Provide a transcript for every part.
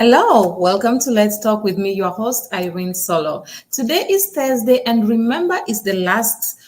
Hello, welcome to Let's Talk with me, your host, Irene Solo. Today is Thursday, and remember, it's the last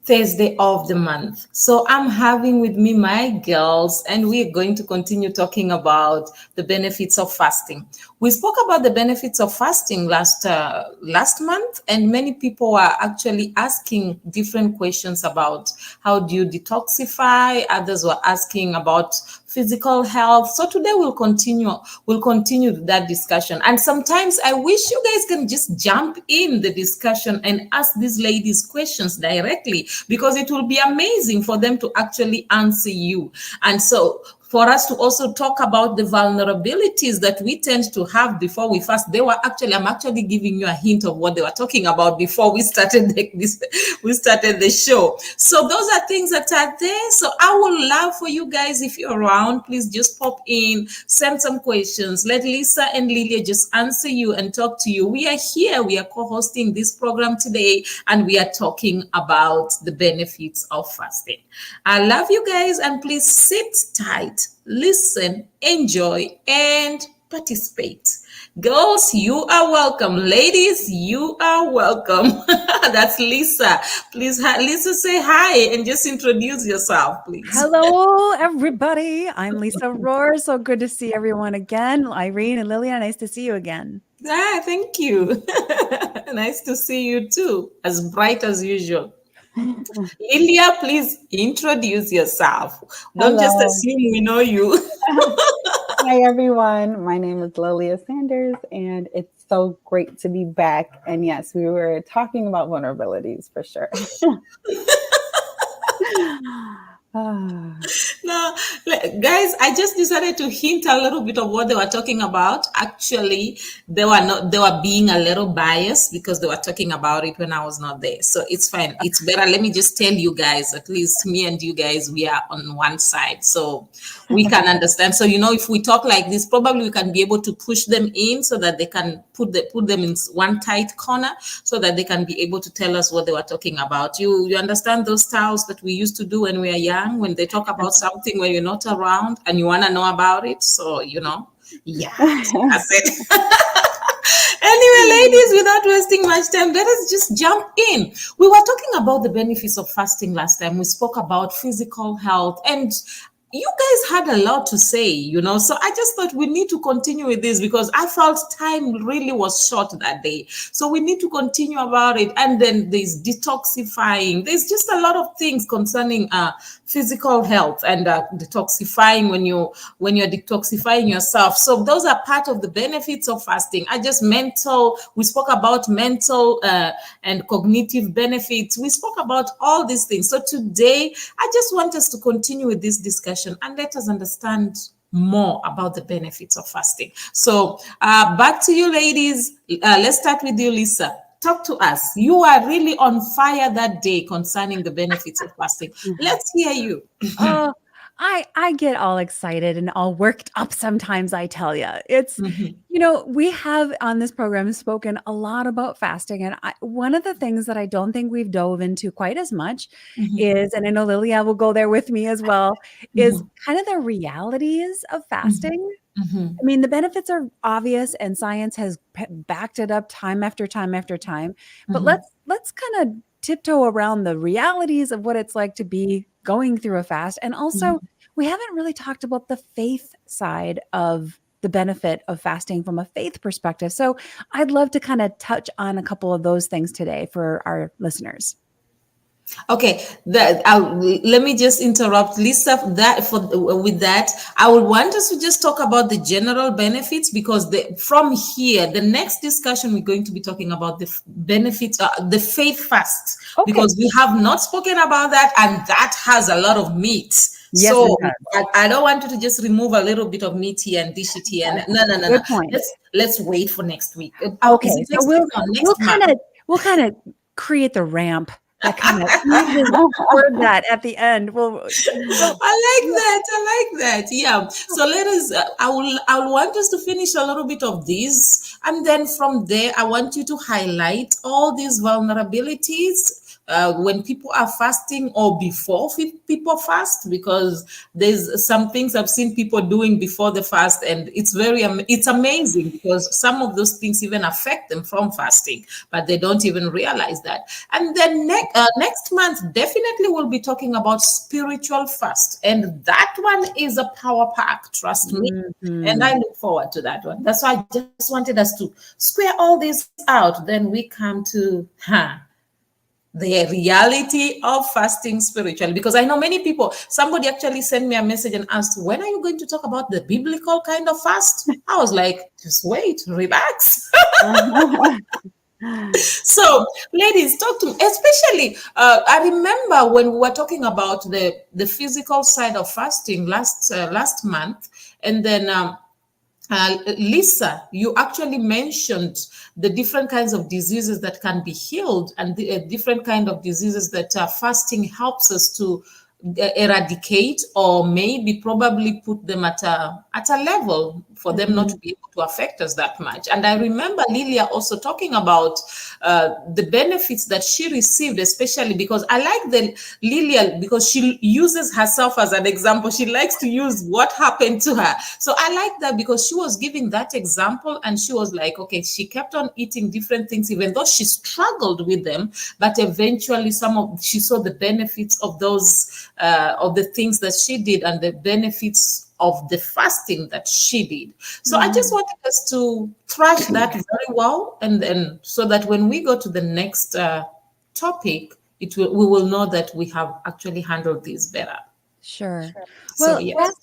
Thursday of the month. So I'm having with me my girls, and we're going to continue talking about the benefits of fasting. We spoke about the benefits of fasting last month, and many people are actually asking different questions about how do you detoxify. Others were asking about physical health. So today we'll continue that discussion. And sometimes I wish you guys can just jump in the discussion and ask these ladies questions directly, because it will be amazing for them to actually answer you. And so for us to also talk about the vulnerabilities that we tend to have before we fast. I'm actually giving you a hint of what they were talking about before we started the show. So those are things that are there. So I would love for you guys, if you're around, please just pop in, send some questions. Let Lisa and Lilia just answer you and talk to you. We are here. We are co-hosting this program today, and we are talking about the benefits of fasting. I love you guys, and please sit tight, listen, enjoy, and participate. Girls, you are welcome. Ladies, you are welcome. That's Lisa. Please, Lisa, say hi and just introduce yourself, please. Hello, everybody. I'm Lisa Rohr. So good to see everyone again. Irene and Lilia, nice to see you again. Thank you. Nice to see you too, as bright as usual. Lilia, please introduce yourself. Don't just Hello. assume we know you. Hi, everyone. My name is Lilia Sanders, and it's so great to be back. And yes, we were talking about vulnerabilities for sure. No, guys, I just decided to hint a little bit of what they were talking about. Actually, they were being a little biased because they were talking about it when I was not there. So it's fine. It's better. Let me just tell you guys, at least me and you guys, we are on one side. So we can understand. So, if we talk like this, probably we can be able to push them in so that they can put them in one tight corner so that they can be able to tell us what they were talking about. You understand those styles that we used to do when we were young, when they talk about something when you're not around and you want to know about it. So, yeah, that's it. Anyway, ladies, without wasting much time, let us just jump in. We were talking about the benefits of fasting last time. We spoke about physical health, and you guys had a lot to say, so I just thought we need to continue with this because I felt time really was short that day. So we need to continue about it. And then there's detoxifying. There's just a lot of things concerning physical health and detoxifying when you're detoxifying yourself. So those are part of the benefits of fasting. We spoke about mental and cognitive benefits. We spoke about all these things. So today, I just want us to continue with this discussion and let us understand more about the benefits of fasting. So back to you, ladies. Let's start with you, Lisa. Talk to us. You are really on fire that day concerning the benefits of fasting. Let's hear you. Oh, I get all excited and all worked up sometimes, I tell you. It's, we have on this program spoken a lot about fasting. And one of the things that I don't think we've dove into quite as much is, and I know Lilia will go there with me as well, is kind of the realities of fasting. I mean, the benefits are obvious and science has backed it up time after time after time. But let's kind of tiptoe around the realities of what it's like to be going through a fast. And also, we haven't really talked about the faith side of the benefit of fasting from a faith perspective. So I'd love to kind of touch on a couple of those things today for our listeners. Okay, let me just interrupt, Lisa. With that, I would want us to just talk about the general benefits because from here, the next discussion we're going to be talking about the benefits, the faith fast, because we have not spoken about that, and that has a lot of meat. Yes, so I don't want you to just remove a little bit of meat here and dish it here. No. Good point. Let's wait for next week. Okay, so we'll kind of create the ramp. That kind of word that at the end. Well, I like that. Yeah. So let us. I will want us to finish a little bit of this, and then from there, I want you to highlight all these vulnerabilities when people are fasting or before people fast, because there's some things I've seen people doing before the fast, and it's amazing because some of those things even affect them from fasting, but they don't even realize that. And then next month, definitely we'll be talking about spiritual fast, and that one is a power pack, trust me. And I look forward to that one. That's why I just wanted us to square all this out. Then we come to the reality of fasting spiritually, because I know many people, somebody actually sent me a message and asked, when are you going to talk about the biblical kind of fast? I was like, just wait, relax. So ladies, talk to me, especially I remember when we were talking about the physical side of fasting last month, and then Lisa, you actually mentioned the different kinds of diseases that can be healed, and the different kind of diseases that fasting helps us to eradicate, or maybe probably put them at a level for them not to be able to affect us that much. And I remember Lilia also talking about the benefits that she received, especially because I like the Lilia, because she uses herself as an example. She likes to use what happened to her. So I like that because she was giving that example, and she was like, okay, she kept on eating different things, even though she struggled with them, but eventually she saw the benefits of those of the things that she did, and the benefits of the fasting that she did. So I just wanted us to thrash that very well, and then so that when we go to the next topic, we will know that we have actually handled this better. Sure. So Well, yes.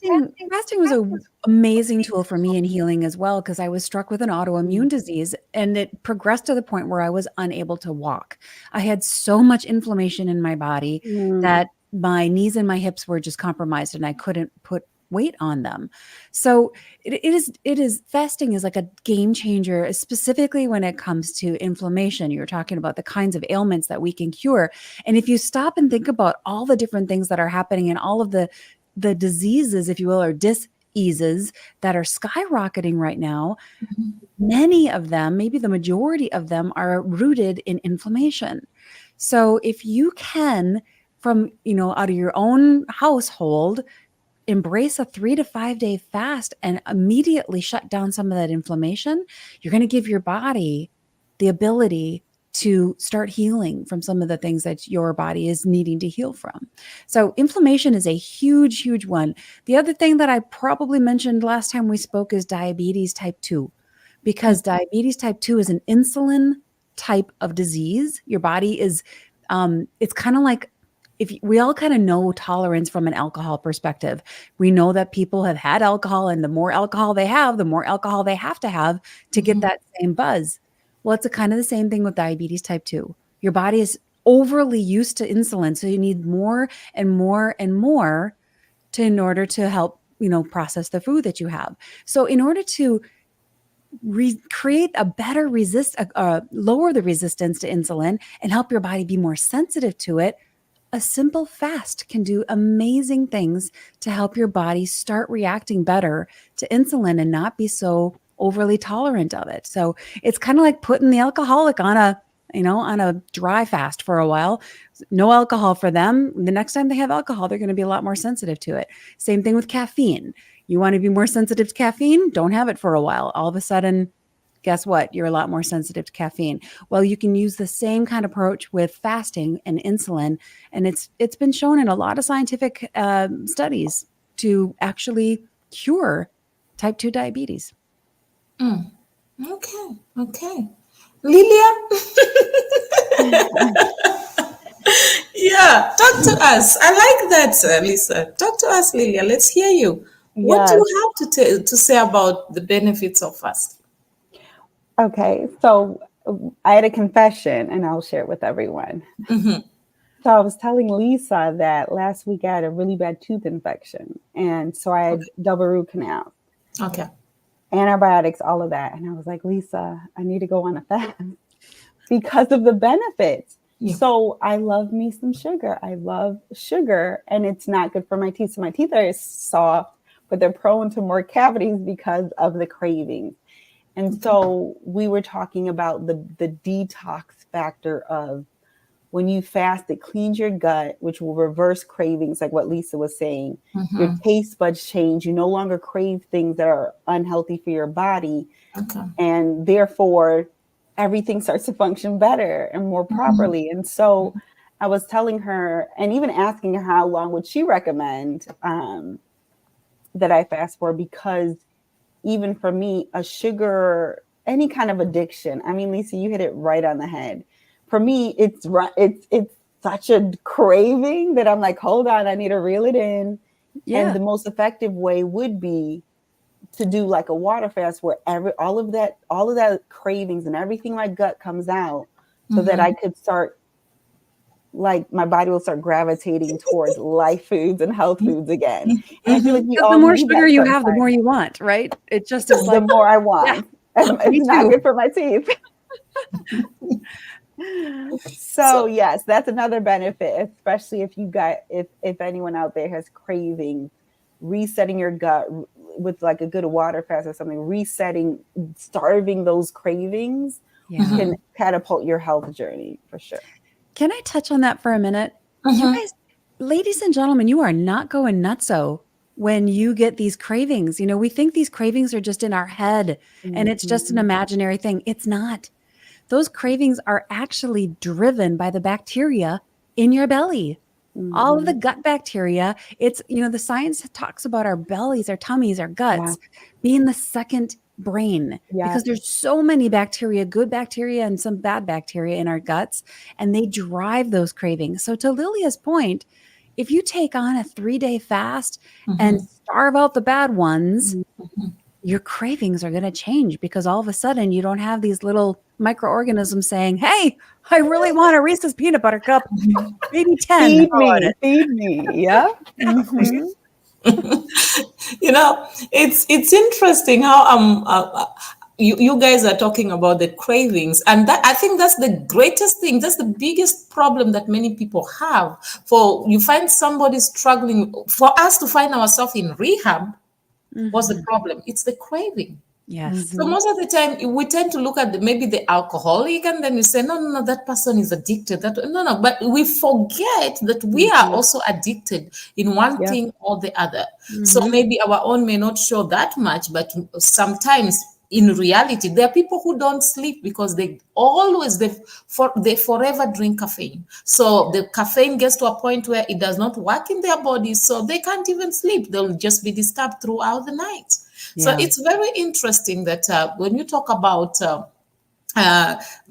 fasting was an amazing tool for me in healing as well, because I was struck with an autoimmune disease, and it progressed to the point where I was unable to walk. I had so much inflammation in my body that my knees and my hips were just compromised, and I couldn't put weight on them. So it is fasting is like a game changer, specifically when it comes to inflammation. You're talking about the kinds of ailments that we can cure. And if you stop and think about all the different things that are happening, and all of the diseases, if you will, or diseases that are skyrocketing right now, many of them, maybe the majority of them, are rooted in inflammation. So if you can, from out of your own household, embrace a 3 to 5 day fast and immediately shut down some of that inflammation, you're going to give your body the ability to start healing from some of the things that your body is needing to heal from. So inflammation is a huge, huge one. The other thing that I probably mentioned last time we spoke is diabetes type 2, because diabetes type 2 is an insulin type of disease. Your body is, it's kind of like, if we all kind of know tolerance from an alcohol perspective. We know that people have had alcohol, and the more alcohol they have, the more alcohol they have to get that same buzz. Well, it's kind of the same thing with diabetes type 2. Your body is overly used to insulin, so you need more and more and more in order to help, process the food that you have. So in order to create a better lower the resistance to insulin and help your body be more sensitive to it, a simple fast can do amazing things to help your body start reacting better to insulin and not be so overly tolerant of it. So it's kind of like putting the alcoholic on a dry fast for a while. No alcohol for them. The next time they have alcohol, they're going to be a lot more sensitive to it. Same thing with caffeine. You want to be more sensitive to caffeine? Don't have it for a while. All of a sudden, guess what? You're a lot more sensitive to caffeine. Well, you can use the same kind of approach with fasting and insulin. And it's been shown in a lot of scientific studies to actually cure type 2 diabetes. Okay. Lilia? Yeah, talk to us. I like that, Lisa. Talk to us, Lilia. Let's hear you. What do you have to say about the benefits of fasting? Okay, so I had a confession, and I'll share it with everyone. So I was telling Lisa that last week I had a really bad tooth infection, and so I had double root canal. Okay. Antibiotics, all of that. And I was like, Lisa, I need to go on a fast because of the benefits. Yeah. So I love me some sugar. I love sugar, and it's not good for my teeth. So my teeth are soft, but they're prone to more cavities because of the cravings. And so we were talking about the detox factor of when you fast, it cleans your gut, which will reverse cravings, like what Lisa was saying. Your taste buds change. You no longer crave things that are unhealthy for your body. And therefore, everything starts to function better and more properly. And so I was telling her, and even asking her how long would she recommend that I fast for, because even for me, a sugar, any kind of addiction, I mean, Lisa, you hit it right on the head. For me, it's such a craving that I'm like, hold on, I need to reel it in. And the most effective way would be to do like a water fast where all of that cravings and everything my gut comes out, so that I could start, like, my body will start gravitating towards life foods and health foods again. And I feel like we all the more need sugar that you have, the sometimes. more you want, right? It just is The like more I want. And me it's not too. good for my teeth. So yes, that's another benefit, especially if anyone out there has cravings, resetting your gut with like a good water fast or something, starving those cravings can catapult your health journey for sure. Can I touch on that for a minute? You guys, ladies and gentlemen, you are not going nutso when you get these cravings. You know, we think these cravings are just in our head and it's just an imaginary thing. It's not. Those cravings are actually driven by the bacteria in your belly. All of the gut bacteria. It's, you know, the science talks about our bellies, our tummies, our guts being the second brain, because there's so many bacteria, good bacteria and some bad bacteria in our guts, and they drive those cravings. So to Lilia's point, if you take on a 3-day fast and starve out the bad ones, your cravings are going to change, because all of a sudden you don't have these little microorganisms saying, hey, I really want a Reese's peanut butter cup, maybe 10. Feed me. Yeah. You know, it's interesting how you guys are talking about the cravings, and that, I think that's the greatest thing. That's the biggest problem that many people have. You find somebody struggling. For us to find ourselves in rehab, what's the problem? It's the craving. Yes. So most of the time we tend to look at maybe the alcoholic, and then we say, no, that person is addicted. No, but we forget that we are also addicted in one thing or the other. So maybe our own may not show that much, but sometimes in reality, there are people who don't sleep because they forever drink caffeine. So the caffeine gets to a point where it does not work in their bodies, so they can't even sleep. They'll just be disturbed throughout the night. So it's very interesting that when you talk about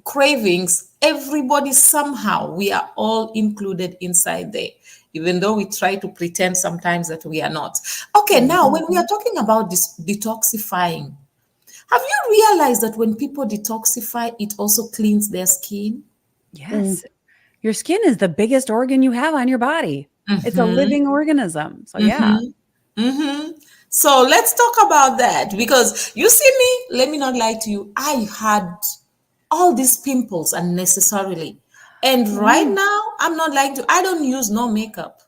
cravings, everybody somehow, we are all included inside there, even though we try to pretend sometimes that we are not. Okay, now when we are talking about this detoxifying, have you realized that when people detoxify, it also cleans their skin? Yes. Your skin is the biggest organ you have on your body. It's a living organism. So So let's talk about that, because you see me, let me not lie to you, I had all these pimples unnecessarily. And right now, I'm not lying to you, I don't use no makeup.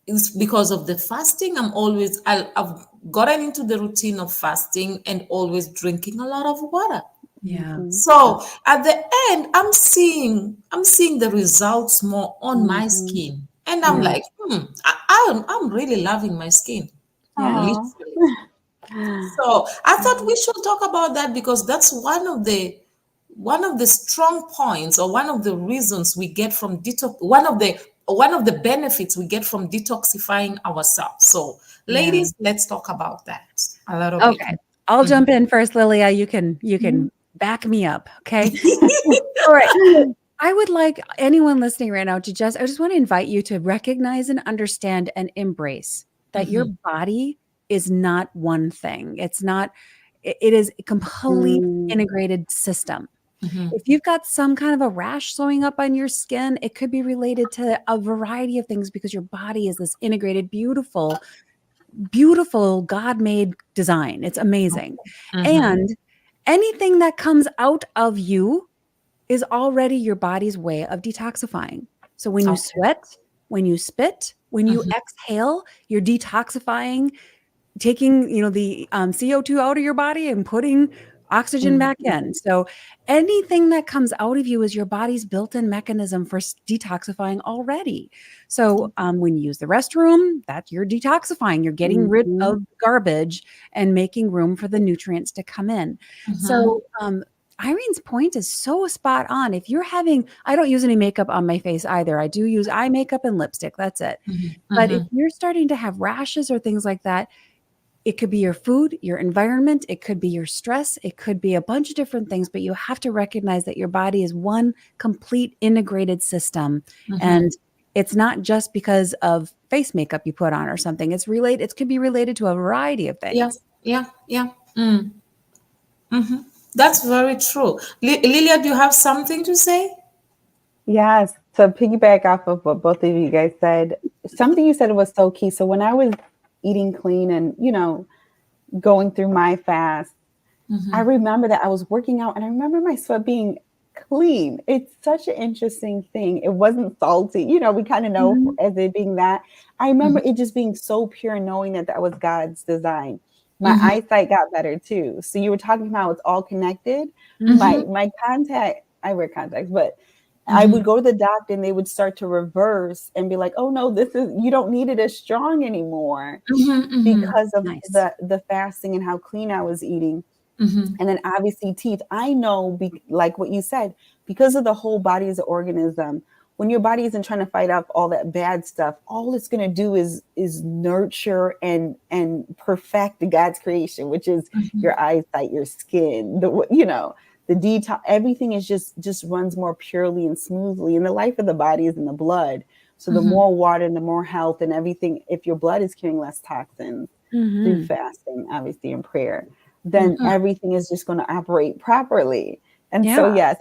It's because of the fasting. I've gotten into the routine of fasting and always drinking a lot of water. So at the end, I'm seeing the results more on my skin. And I'm like, I'm really loving my skin. Literally. So I thought we should talk about that, because that's one of the strong points, or one of the reasons we get from detox, one of the benefits we get from detoxifying ourselves. So ladies, let's talk about that a little bit. Okay. I'll jump in first, Lilia. You can back me up. Okay. All right. I would like anyone listening right now I just want to invite you to recognize and understand and embrace that your body is not one thing. It is a complete integrated system. If you've got some kind of a rash showing up on your skin, it could be related to a variety of things, because your body is this integrated, beautiful God-made design. It's amazing. And anything that comes out of you is already your body's way of detoxifying. So when you sweat, when you spit, when you exhale, you're detoxifying, taking, the CO2 out of your body and putting oxygen back in. So anything that comes out of you is your body's built-in mechanism for detoxifying already. So when you use the restroom, that you're detoxifying. You're getting rid of garbage and making room for the nutrients to come in. So Irene's point is so spot on. If you're having, I don't use any makeup on my face either. I do use eye makeup and lipstick. That's it. But if you're starting to have rashes or things like that, it could be your food, your environment, it could be your stress, it could be a bunch of different things, but you have to recognize that your body is one complete integrated system. And it's not just because of face makeup you put on or something. It's related, it could be related to a variety of things. Yeah. That's very true. Lilia, do you have something to say? Yes. To piggyback off of what both of you guys said, something you said was so key. So when I was eating clean and, you know, going through my fast, I remember that I was working out and I remember my sweat being clean. It's such an interesting thing. It wasn't salty. You know, we kind of know as it being that. I remember it just being so pure, knowing that that was God's design. My eyesight got better too. So you were talking about it's all connected. My contact, I wear contacts, but I would go to the doctor and they would start to reverse and be like, oh no, this is, you don't need it as strong anymore because of the fasting and how clean I was eating. And then obviously teeth. I know, like what you said, because of the whole body as an organism, when your body isn't trying to fight off all that bad stuff, all it's going to do is nurture and perfect God's creation, which is your eyesight, your skin, the detox, everything is just runs more purely and smoothly. And the life of the body is in the blood. So the more water and the more health and everything, if your blood is carrying less toxins through fasting, obviously in prayer, then everything is just going to operate properly. And so, yes,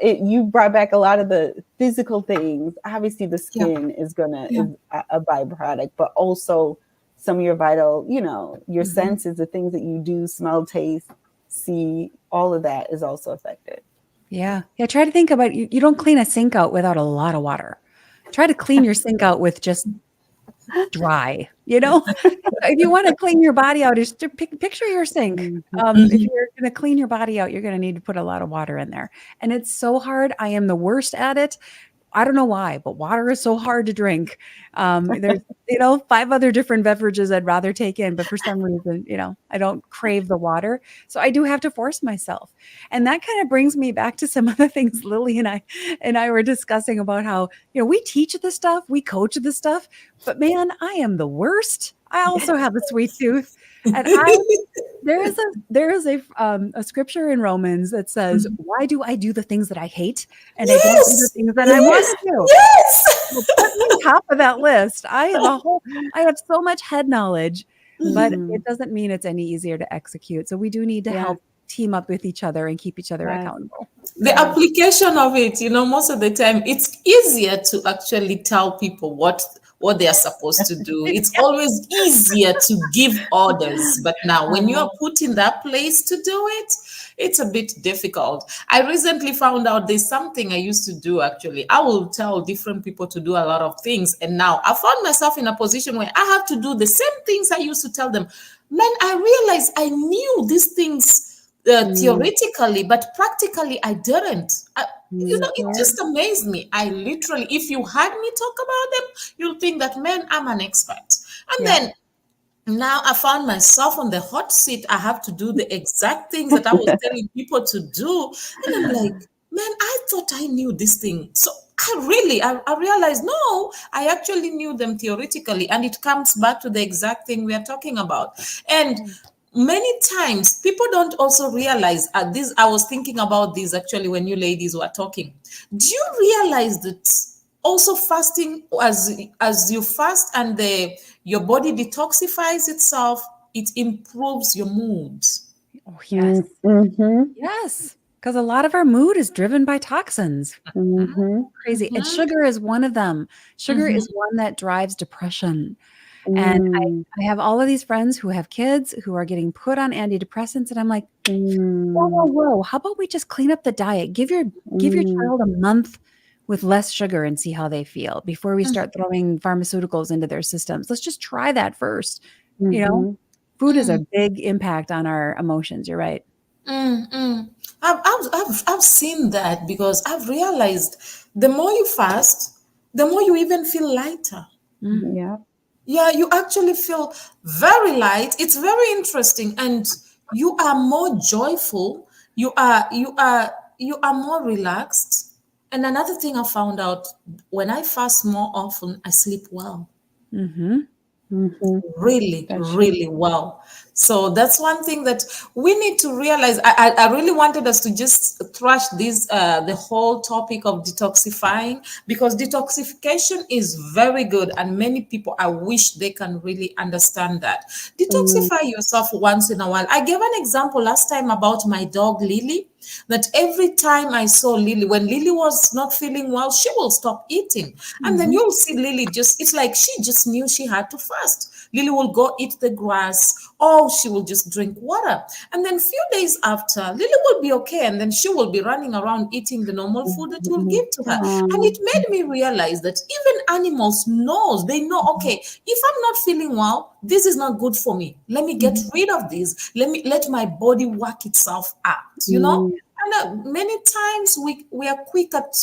you brought back a lot of the physical things. Obviously the skin is a byproduct, but also some of your vital, your senses, the things that you do, smell, taste, see, all of that is also affected. Yeah. Try to think about, you don't clean a sink out without a lot of water. Try to clean your sink out with just dry, if you want to clean your body out, just picture your sink. If you're going to clean your body out, you're going to need to put a lot of water in there. And it's so hard. I am the worst at it. I don't know why, but water is so hard to drink. There's, 5 other different beverages I'd rather take in, but for some reason, I don't crave the water. So I do have to force myself. And that kind of brings me back to some other things Lily and I were discussing about how, we teach this stuff, we coach this stuff, but man, I am the worst. I also have a sweet tooth. And there is a scripture in Romans that says, why do I do the things that I hate? And I don't do the things that I want to do. Yes. Well, put me on top of that list. I have so much head knowledge, but it doesn't mean it's any easier to execute. So we do need to help team up with each other and keep each other accountable. The application of it, most of the time, it's easier to actually tell people what they are supposed to do. It's always easier to give orders. But now when you're put in that place to do it, it's a bit difficult. I recently found out there's something I used to do, actually. I will tell different people to do a lot of things. And now I found myself in a position where I have to do the same things I used to tell them. Man, I realized I knew these things theoretically, but practically I didn't. It just amazed me. I literally, if you had me talk about them, you'll think that, man, I'm an expert. And then now I found myself on the hot seat. I have to do the exact things that I was telling people to do. And I'm like, man, I thought I knew this thing. So I realized, no, I actually knew them theoretically. And it comes back to the exact thing we are talking about. And many times people don't also realize this. I was thinking about this actually when you ladies were talking. Do you realize that also fasting, as you fast and your body detoxifies itself, it improves your mood? Oh, yes. Yes. Because a lot of our mood is driven by toxins. Crazy. And sugar is one of them. Sugar is one that drives depression. And I have all of these friends who have kids who are getting put on antidepressants. And I'm like, whoa. How about we just clean up the diet? Give your child a month with less sugar and see how they feel before we start throwing pharmaceuticals into their systems. Let's just try that first. Food is a big impact on our emotions. You're right. Mm. I've seen that because I've realized the more you fast, the more you even feel lighter. Mm. Yeah. Yeah, you actually feel very light. It's very interesting, and you are more joyful. You are more relaxed. And another thing I found out, when I fast more often, I sleep well, Mm-hmm. Mm-hmm. really, That's true. really well. So that's one thing that we need to realize. I really wanted us to just thrash this the whole topic of detoxifying, because detoxification is very good, and many people, I wish they can really understand that. Mm-hmm. Detoxify yourself once in a while. I gave an example last time about my dog Lily, that every time I saw Lily, when Lily was not feeling well, she will stop eating. And then Mm-hmm. you'll see Lily just, it's like she just knew she had to fast. Lily will go eat the grass, or she will just drink water. And then few days after, Lily will be okay. And then she will be running around eating the normal food that you'll give to her. And it made me realize that even animals knows, they know, okay, if I'm not feeling well, this is not good for me. Let me get rid of this. Let my body work itself out. Mm-hmm. And many times we are quick at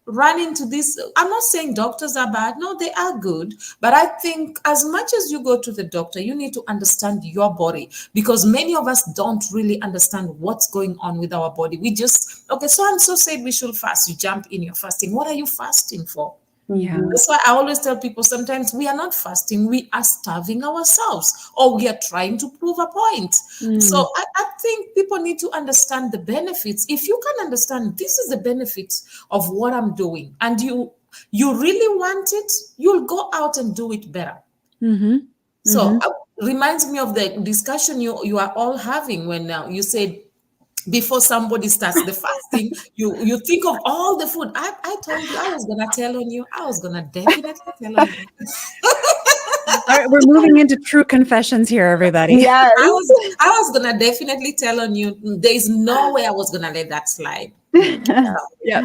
running to this. I'm not saying doctors are bad. No, they are good. But I think as much as you go to the doctor, you need to understand your body, because many of us don't really understand what's going on with our body. We just, okay, so and so said we should fast. You jump in, you're fasting. What are you fasting for? Yeah. Mm-hmm. That's why I always tell people, sometimes we are not fasting, we are starving ourselves, or we are trying to prove a point. So Mm. I think people need to understand the benefits. If you can understand this is the benefits of what I'm doing, and you really want it, you'll go out and do it better. Mm-hmm. Mm-hmm. So reminds me of the discussion you are all having when you said, before somebody starts the fasting, you think of all the food. I told you I was gonna tell on you. I was gonna definitely tell on you. All right, we're moving into true confessions here, everybody. Yes. I was gonna definitely tell on you. There is no way I was gonna let that slide. Yep.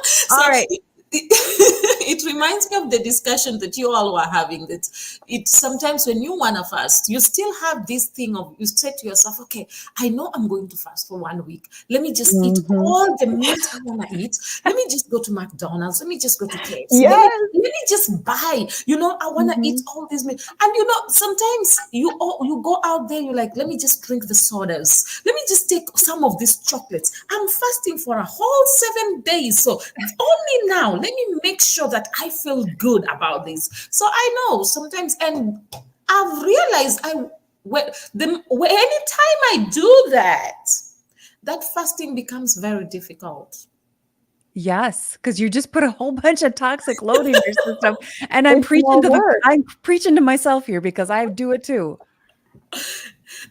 So All right. it reminds me of the discussion that you all were having, that it sometimes when you want to fast, you still have this thing of, you say to yourself, okay, I know I'm going to fast for 1 week, let me just eat Mm-hmm. all the meat I want to eat. Let me just go to McDonald's, let me just go to KFC, Yes. let me just buy, I want to eat Mm-hmm. all these meat. And sometimes you go out there, you're like, let me just drink the sodas, let me just take some of these chocolates. I'm fasting for a whole 7 days, so only now let me make sure that I feel good about this. So I know sometimes, and I've realized anytime I do that, that fasting becomes very difficult. Yes, because you just put a whole bunch of toxic load in your system. And I'm It's more preaching to work. I'm preaching to myself here because I do it too. The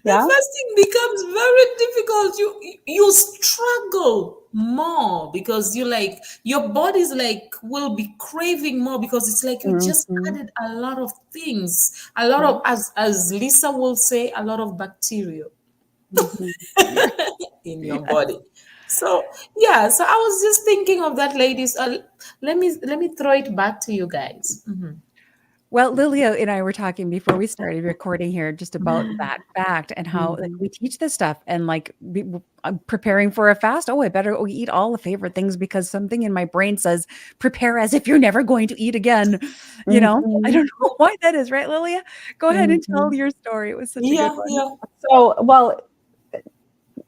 Yeah. fasting becomes very difficult. You struggle more, because you like, your body's like, will be craving more, because it's like you just Mm-hmm. added a lot of things, a lot Yeah. of, as Lisa will say, a lot of bacteria Mm-hmm. Yeah. in your body. So yeah, so I was just thinking of that, ladies. Let me throw it back to you guys. Well, Lilia and I were talking before we started recording here just about that fact and how like Mm-hmm. we teach this stuff and like I'm preparing for a fast. Oh, I better eat all the favorite things because something in my brain says prepare as if you're never going to eat again. I Mm-hmm. don't know why that is, right, Lilia? Go ahead and Mm-hmm. tell your story. It was such a good Yeah, one. yeah. So, well,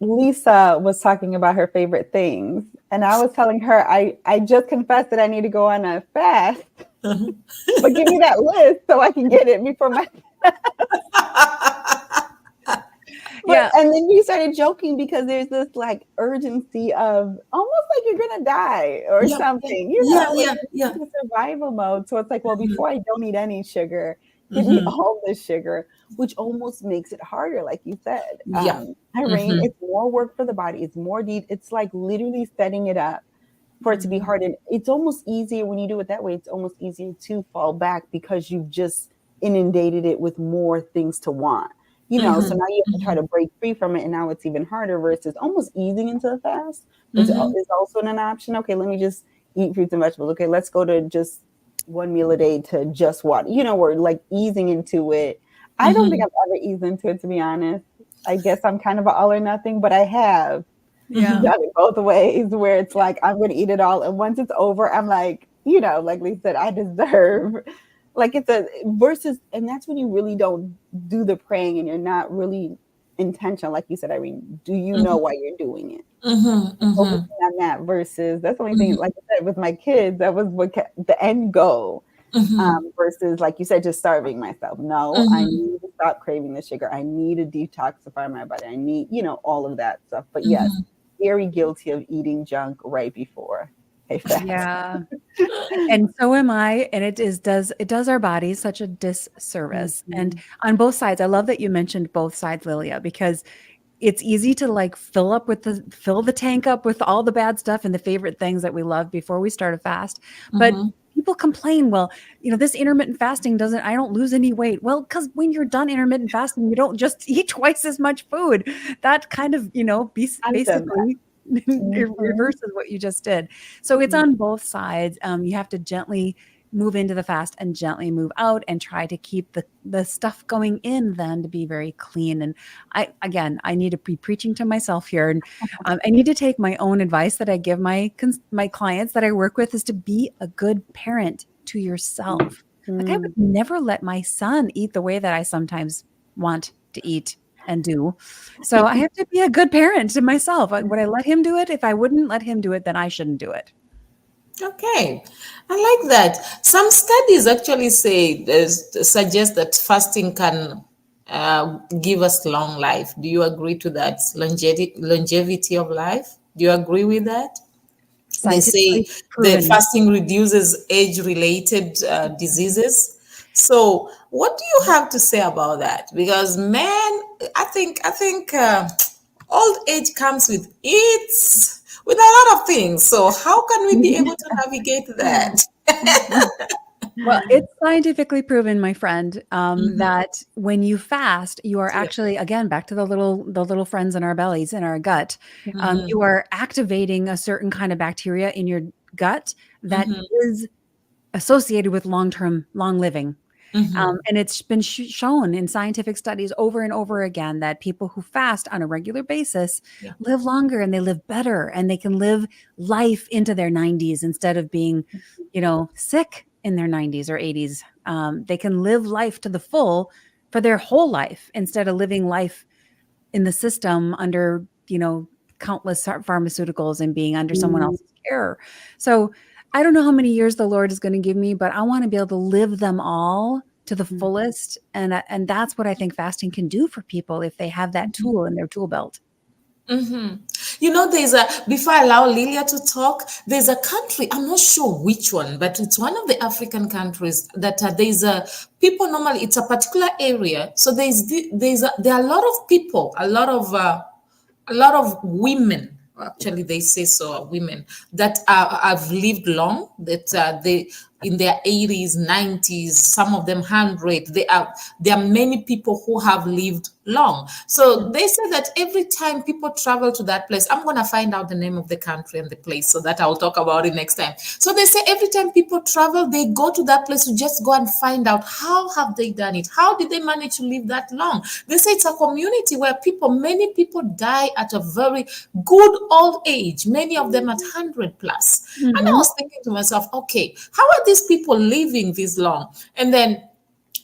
Lisa was talking about her favorite things, and I was telling her I just confessed that I need to go on a fast, but give me that list so I can get it before my. But Yeah. and then we started joking because there's this like urgency of almost like you're gonna die or Yeah, yeah, something, yeah, like yeah, yeah. the survival mode. So it's like, well, before I don't eat any sugar, give me Mm-hmm. all the sugar, which almost makes it harder, like you said. Yeah. Irene, Mm-hmm. it's more work for the body. It's more deep. It's like literally setting it up for it to be Mm-hmm. hard. And it's almost easier when you do it that way. It's almost easier to fall back because you've just inundated it with more things to want. So Mm-hmm. now you have to try Mm-hmm. to break free from it, and now it's even harder. Versus almost easing into the fast, which Mm-hmm. is also an option. Okay, let me just eat fruits and vegetables. Okay, let's go to just one meal a day to just water. We're like easing into it. I don't think Mm-hmm. I've ever eased into it, to be honest. I guess I'm kind of an all or nothing, but I have Yeah. done it both ways where it's like, I'm going to eat it all. And once it's over, I'm like, like Lee said, I deserve, like it's a versus, and that's when you really don't do the praying and you're not really intentional. Like you said, Irene, do you know why you're doing it? Focusing on that versus, that's the only thing, like I said, with my kids, that was what the end goal. Versus, like you said, just starving myself. No, I need to stop craving the sugar. I need to detoxify my body. I need, all of that stuff. But yes, very guilty of eating junk right before a fast. Yeah. And so am I. And it does our bodies such a disservice. And on both sides, I love that you mentioned both sides, Lilia, because it's easy to like fill the tank up with all the bad stuff and the favorite things that we love before we start a fast. But people complain, well, this intermittent fasting I don't lose any weight. Well, because when you're done intermittent fasting, you don't just eat twice as much food. That kind of, basically it reverses what you just did. So it's on both sides. You have to gently move into the fast and gently move out and try to keep the stuff going in then to be very clean. And I need to be preaching to myself here. And I need to take my own advice that I give my clients that I work with is to be a good parent to yourself. Like I would never let my son eat the way that I sometimes want to eat and do. So I have to be a good parent to myself. Would I let him do it? If I wouldn't let him do it, then I shouldn't do it. Okay, I like that. Some studies actually suggest that fasting can give us long life. Do you agree to that? Longevity of life. Do you agree with that? They say that fasting reduces age-related diseases. So, what do you have to say about that? Because, man, I think old age comes with with a lot of things. So, how can we be able to navigate that? Well, it's scientifically proven, my friend, that when you fast, you are actually, again, back to the little friends in our bellies, in our gut, you are activating a certain kind of bacteria in your gut that is associated with long living. And it's been shown in scientific studies over and over again that people who fast on a regular basis live longer and they live better and they can live life into their 90s instead of being, sick in their 90s or 80s. They can live life to the full for their whole life instead of living life in the system under, countless pharmaceuticals and being under someone else's care. So I don't know how many years the Lord is going to give me, but I want to be able to live them all to the fullest. And that's what I think fasting can do for people if they have that tool in their tool belt. Before I allow Lilia to talk, there's a country, I'm not sure which one, but it's one of the African countries that people normally, it's a particular area. So there are a lot of people, a lot of women, actually they say so, women that have lived long, that they in their 80s, 90s, some of them 100. There are many people who have lived long. So they say that every time people travel to that place, I'm going to find out the name of the country and the place so that I'll talk about it next time. So they say every time people travel, they go to that place to just go and find out how have they done it? How did they manage to live that long? They say it's a community where many people die at a very good old age, many of them at 100 plus. And I was thinking to myself, okay, how are these people living this long? And then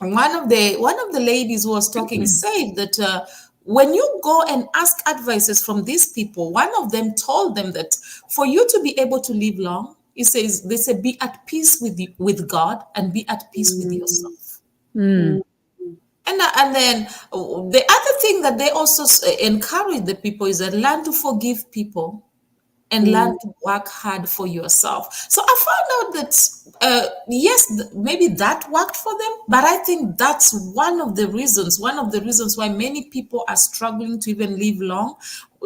one of the ladies who was talking said that when you go and ask advices from these people, one of them told them that for you to be able to live long, they say be at peace with God and be at peace with yourself. And then the other thing that they also encourage the people is that learn to forgive people and learn to work hard for yourself. So I found out that, yes, maybe that worked for them, but I think that's one of the reasons why many people are struggling to even live long.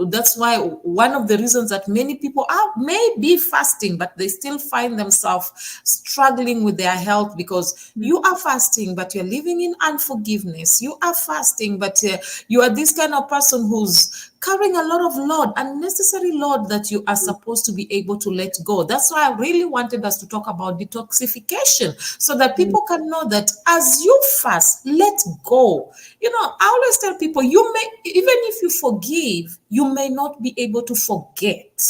That's why one of the reasons that many people may be fasting, but they still find themselves struggling with their health because you are fasting, but you're living in unforgiveness. You are fasting, but you are this kind of person who's carrying a lot of load, unnecessary load that you are supposed to be able to let go. That's why I really wanted us to talk about detoxification, so that people can know that as you fast, let go. I always tell people, you may, even if you forgive, you may not be able to forget.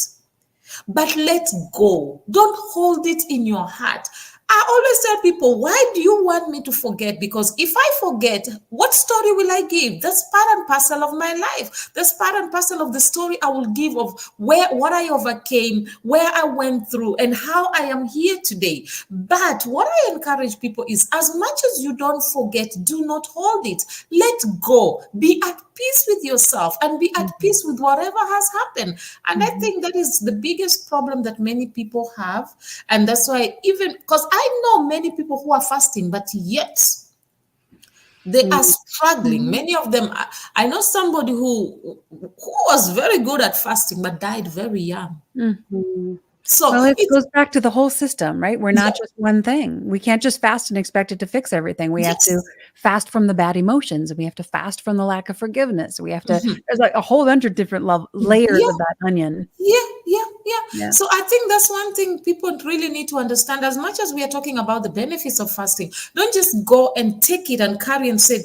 But let go. Don't hold it in your heart. I always tell people, why do you want me to forget? Because if I forget, what story will I give? That's part and parcel of my life. That's part and parcel of the story I will give of what I overcame, where I went through, and how I am here today. But what I encourage people is, as much as you don't forget, do not hold it. Let go. Be at peace with yourself and be at peace with whatever has happened. And I think that is the biggest problem that many people have. And that's why, even because I know many people who are fasting, but yet they are struggling. Many of them, I know somebody who was very good at fasting, but died very young. So well, it goes back to the whole system, right? We're not just one thing. We can't just fast and expect it to fix everything. We have to fast from the bad emotions. We have to fast from the lack of forgiveness. We have to, there's like a whole bunch of different layers of that onion. Yeah. So I think that's one thing people really need to understand. As much as we are talking about the benefits of fasting, don't just go and take it and carry and say,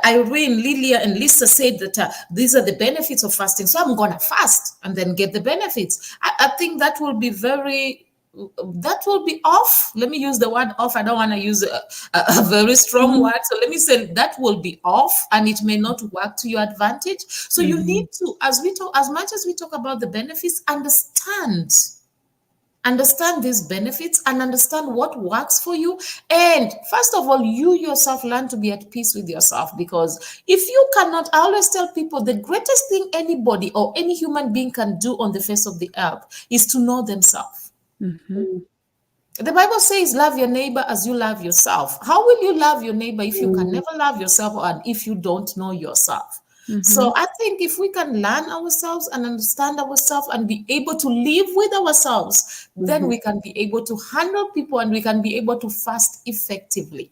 Irene, Lilia, and Lisa said that these are the benefits of fasting, so I'm going to fast and then get the benefits. I think that will be off. Let me use the word off. I don't want to use a very strong word. So let me say that will be off, and it may not work to your advantage. So you need to, as much as we talk about the benefits, understand these benefits and understand what works for you. And first of all, you yourself learn to be at peace with yourself, because if you cannot, I always tell people, the greatest thing anybody or any human being can do on the face of the earth is to know themselves. The Bible says, love your neighbor as you love yourself. How will you love your neighbor if you can never love yourself, and if you don't know yourself? So I think if we can learn ourselves and understand ourselves and be able to live with ourselves, then we can be able to handle people and we can be able to fast effectively.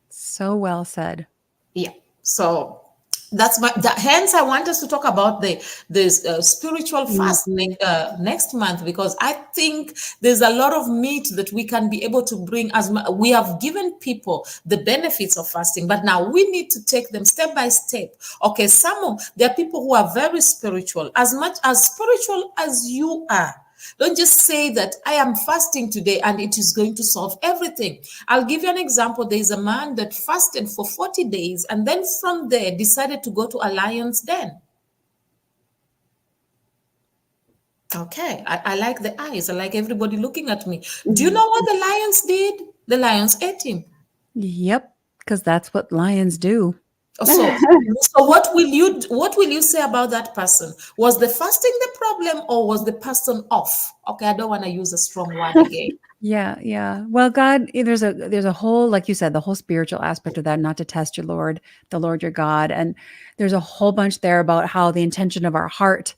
So well said. Yeah. So that's hence I want us to talk about the spiritual fast next month, because I think there's a lot of meat that we can be able to bring. We have given people the benefits of fasting, but now we need to take them step by step. Okay, there are people who are very spiritual, as much as spiritual as you are. Don't just say that I am fasting today and it is going to solve everything. I'll give you an example. There is a man that fasted for 40 days and then from there decided to go to a lion's den. Okay, I like the eyes. I like everybody looking at me. Do you know what the lions did? The lions ate him. Yep, because that's what lions do. So what will you say about that person? Was the fasting the problem, or was the person off? Okay, I don't want to use a strong word again. Yeah. Well, God, there's a whole, like you said, the whole spiritual aspect of that, not to test your Lord, the Lord your God. And there's a whole bunch there about how the intention of our heart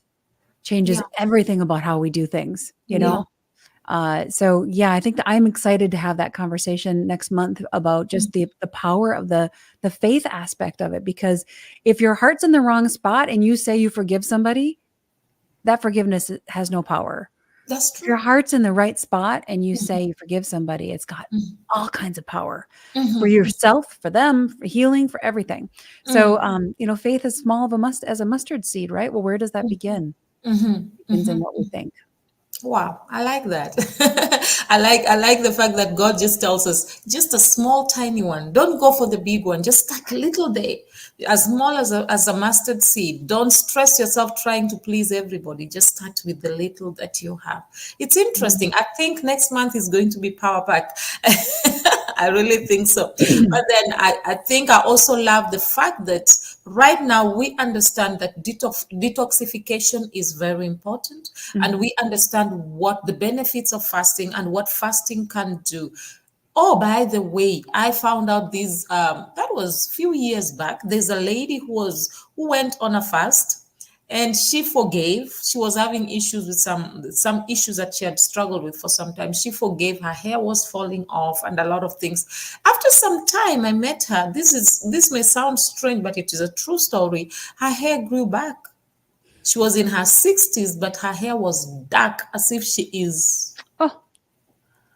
changes everything about how we do things, you know? So yeah, I think that I'm excited to have that conversation next month about just the power of the faith aspect of it. Because if your heart's in the wrong spot and you say you forgive somebody, that forgiveness has no power. That's true. If your heart's in the right spot and you say you forgive somebody, it's got all kinds of power for yourself, for them, for healing, for everything. So, faith is small as a mustard seed, right? Well, where does that begin? It begins in what we think. Wow, I like that. I like the fact that God just tells us just a small, tiny one. Don't go for the big one. Just start little day, as small as a mustard seed. Don't stress yourself trying to please everybody. Just start with the little that you have. It's interesting. I think next month is going to be power pack. I really think so. But then I think I also love the fact that right now we understand that detoxification is very important, and we understand what the benefits of fasting and what fasting can do. Oh, by the way, I found out this, that was a few years back. There's a lady who went on a fast, and she forgave. She was having issues with some issues that she had struggled with for some time. She forgave. Her hair was falling off and a lot of things. After some time, I met her. This may sound strange, but it is a true story. Her hair grew back. She was in her 60s, but her hair was dark as if she is. Oh,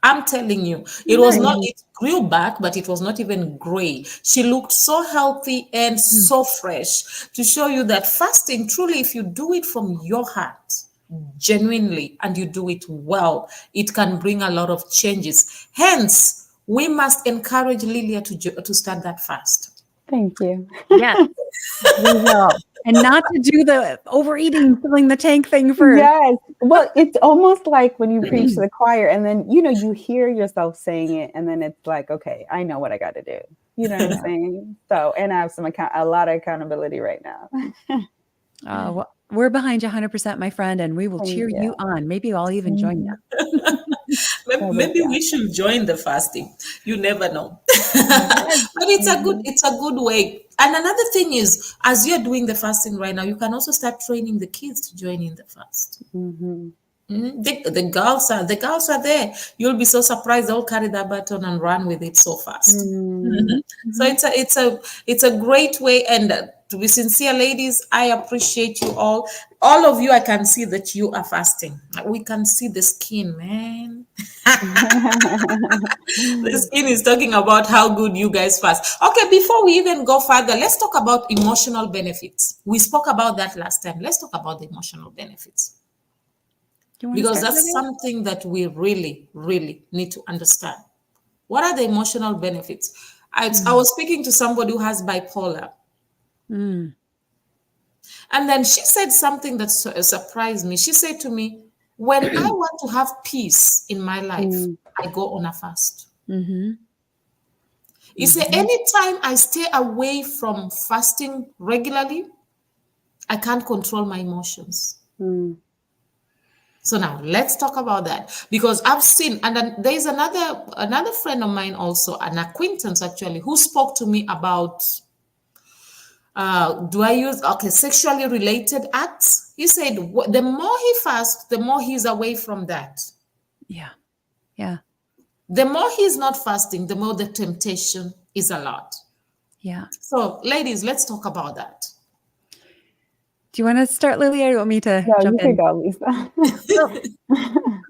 I'm telling you, it was not, it grew back, but it was not even gray. She looked so healthy and so fresh, to show you that fasting, truly, if you do it from your heart, genuinely, and you do it well, it can bring a lot of changes. Hence, we must encourage Lilia to start that fast. Thank you. yes, we will. And not to do the overeating, filling the tank thing first. Yes. Well, it's almost like when you preach to the choir and then, you hear yourself saying it and then it's like, okay, I know what I got to do. You know what I'm saying? So, and I have a lot of accountability right now. Well, we're behind you 100%, my friend, and we will cheer you on. Maybe I'll even join you. Maybe we should join the fasting. You never know. But it's a good way. And another thing is, as you're doing the fasting right now, you can also start training the kids to join in the fast. The girls are there. You'll be so surprised. They'll carry that baton and run with it so fast. So it's a great way. And to be sincere, ladies, I appreciate you all. All of you, I can see that you are fasting. We can see the skin, man. The skin is talking about how good you guys fast. Okay, before we even go further, let's talk about emotional benefits. We spoke about that last time. Let's talk about the emotional benefits. Because that's something that we really, really need to understand. What are the emotional benefits? I was speaking to somebody who has bipolar. And then she said something that surprised me. She said to me, when I want to have peace in my life, I go on a fast. You say, anytime I stay away from fasting regularly, I can't control my emotions. So now let's talk about that, because I've seen, and then there's another friend of mine also, an acquaintance actually, who spoke to me about sexually related acts. He said the more he fasts, the more he's away from that. Yeah. The more he's not fasting, the more the temptation is a lot. Yeah. So ladies, let's talk about that. Do you want to start, Lilia, or do you want me to jump in? You can go, Lisa.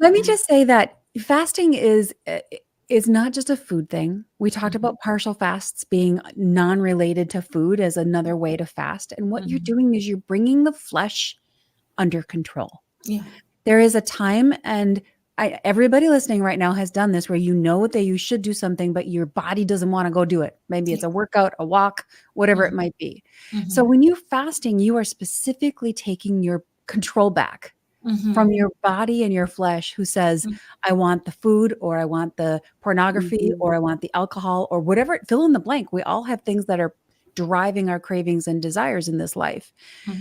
Let me just say that fasting is not just a food thing. We talked about partial fasts being non-related to food as another way to fast. And what you're doing is you're bringing the flesh under control. Yeah. There is a time, and everybody listening right now has done this, where you know that you should do something, but your body doesn't want to go do it. Maybe it's a workout, a walk, whatever it might be. So when you're fasting, you are specifically taking your control back from your body and your flesh, who says, I want the food, or I want the pornography, or I want the alcohol, or whatever, fill in the blank. We all have things that are driving our cravings and desires in this life.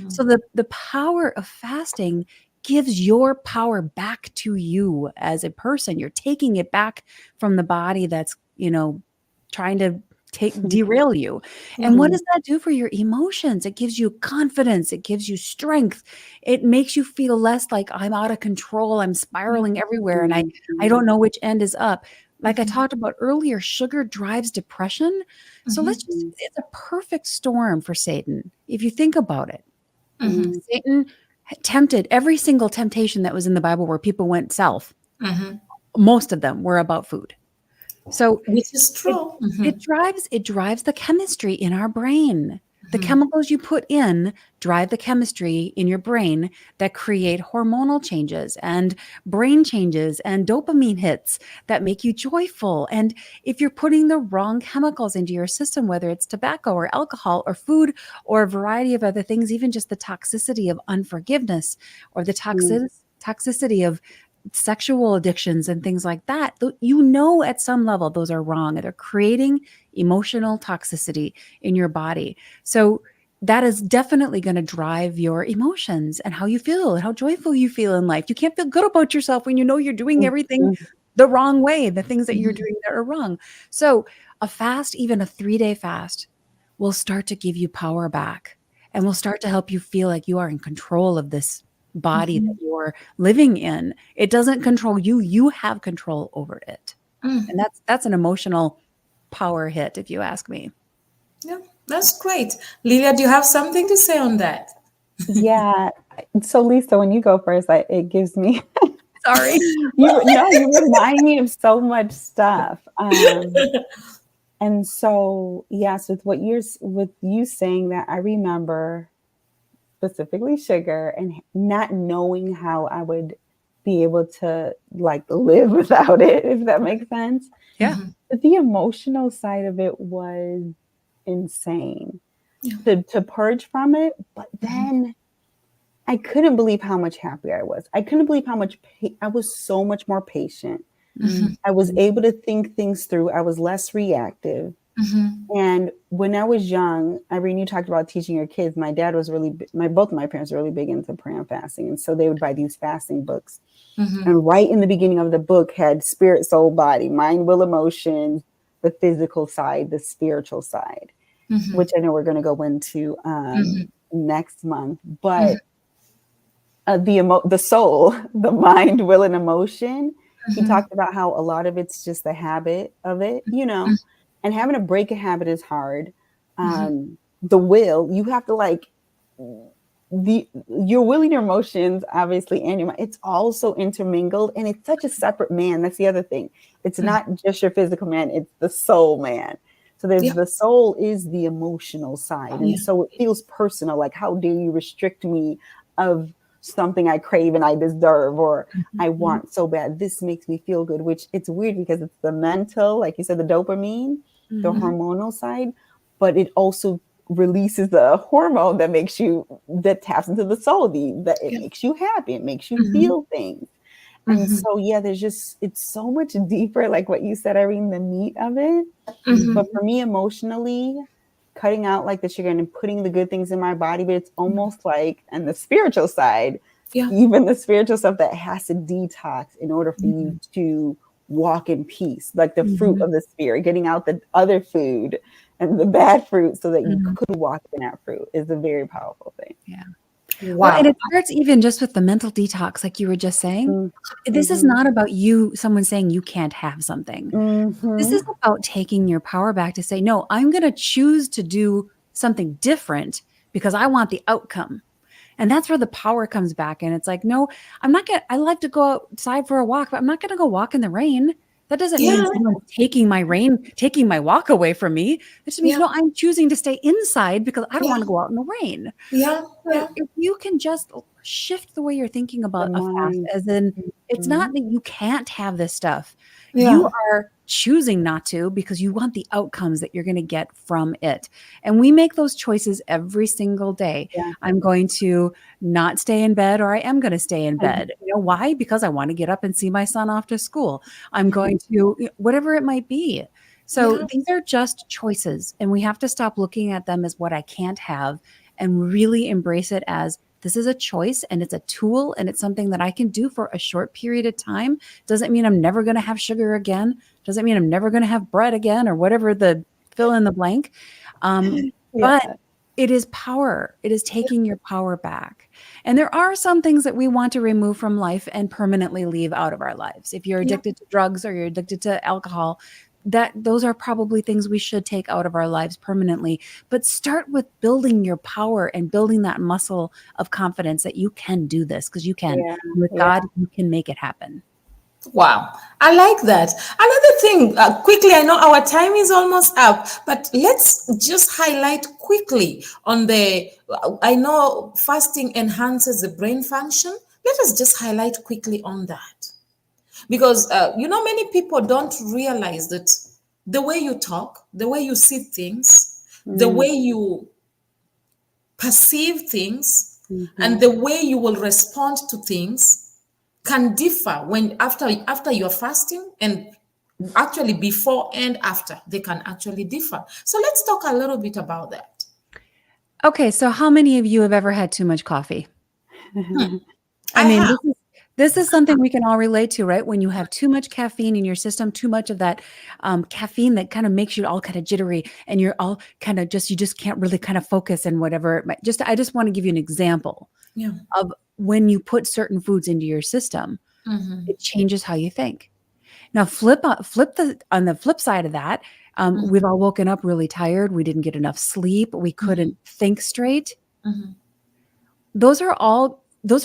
So the power of fasting gives your power back to you as a person. You're taking it back from the body that's, trying to derail you. And what does that do for your emotions? It gives you confidence. It gives you strength. It makes you feel less like I'm out of control. I'm spiraling everywhere and I don't know which end is up. Like I talked about earlier, sugar drives depression. So it's a perfect storm for Satan. If you think about it, Satan tempted every single temptation that was in the Bible where people went south. Most of them were about food. So which is true. It drives the chemistry in our brain. The chemicals you put in drive the chemistry in your brain that create hormonal changes and brain changes and dopamine hits that make you joyful. And if you're putting the wrong chemicals into your system, whether it's tobacco or alcohol or food or a variety of other things, even just the toxicity of unforgiveness or the toxicity of sexual addictions and things like that, at some level those are wrong. They're creating emotional toxicity in your body. So that is definitely going to drive your emotions and how you feel and how joyful you feel in life. You can't feel good about yourself when you know you're doing everything the wrong way, the things that you're doing that are wrong. So a fast, even a 3-day fast, will start to give you power back. and will start to help you feel like you are in control of this body that you're living in. It doesn't control you. You have control over it. And that's an emotional power hit, if you ask me. Yeah, that's great. Lilia, do you have something to say on that? Yeah. So Lisa, when you go first, it gives me Sorry. you remind me of so much stuff. And so yes, with you saying that, I remember specifically sugar and not knowing how I would be able to like live without it, if that makes sense. Yeah. But the emotional side of it was insane to purge from it. But then I couldn't believe how much happier I was. I couldn't believe how much I was so much more patient. I was able to think things through. I was less reactive. And when I was young, Irene, you talked about teaching your kids. My dad was both of my parents were really big into prayer and fasting. And so they would buy these fasting books. And right in the beginning of the book had spirit, soul, body, mind, will, emotion, the physical side, the spiritual side, which I know we're going to go into next month. But the soul, the mind, will, and emotion, he talked about how a lot of it's just the habit of it, and having to break a habit is hard. The will, you have to like your will and your emotions, obviously, and your mind, it's also intermingled, and it's such a separate man. That's the other thing. It's not just your physical man, it's the soul man. So there's the soul is the emotional side. And so it feels personal. Like, how dare you restrict me of something I crave and I deserve, or I want so bad. This makes me feel good, which it's weird because it's the mental, like you said, the dopamine, the hormonal side, but it also releases the hormone that taps into the soul, that it makes you happy. It makes you feel things. And so, it's so much deeper, like what you said, Irene, the meat of it. But for me, emotionally, cutting out like the sugar and putting the good things in my body, but it's almost like, and the spiritual side, even the spiritual stuff that has to detox in order for you to walk in peace, like the fruit of the spirit, getting out the other food and the bad fruit so that you could walk in that fruit is a very powerful thing. Yeah. Wow. Well, and it starts even just with the mental detox, like you were just saying. This is not about someone saying you can't have something. This is about taking your power back to say, no, I'm going to choose to do something different because I want the outcome. And that's where the power comes back. And it's like, no, I like to go outside for a walk, but I'm not going to go walk in the rain. That doesn't mean someone's taking my walk away from me. That just means, no, I'm choosing to stay inside because I don't want to go out in the rain. So if you can just shift the way you're thinking about a fast, as in, it's not that you can't have this stuff. You are choosing not to because you want the outcomes that you're going to get from it. And we make those choices every single day. I'm going to not stay in bed, or I am going to stay in bed. You know why? Because I want to get up and see my son off to school. I'm going to, whatever it might be. So these are just choices, and we have to stop looking at them as what I can't have and really embrace it as this is a choice, and it's a tool, and it's something that I can do for a short period of time. Doesn't mean I'm never going to have sugar again. Doesn't mean I'm never going to have bread again, or whatever the fill in the blank. But it is power. It is taking your power back. And there are some things that we want to remove from life and permanently leave out of our lives. If you're addicted to drugs or you're addicted to alcohol, those are probably things we should take out of our lives permanently. But start with building your power and building that muscle of confidence that you can do this, because you can. With God, you can make it happen. Wow, I like that. Another thing, quickly, I know our time is almost up, but let's just highlight quickly on I know fasting enhances the brain function. Let us just highlight quickly on that. Because, many people don't realize that the way you talk, the way you see things, the way you perceive things, and the way you will respond to things can differ when after you're fasting, and actually before and after they can actually differ. So let's talk a little bit about that. Okay, so how many of you have ever had too much coffee? I mean, This is something we can all relate to, right? When you have too much caffeine in your system, too much of that caffeine that kind of makes you all kind of jittery, and you're all kind of you just can't really kind of focus and whatever. I just want to give you an example of when you put certain foods into your system, it changes how you think. Now, on the flip side of that, we've all woken up really tired. We didn't get enough sleep. We couldn't think straight. Those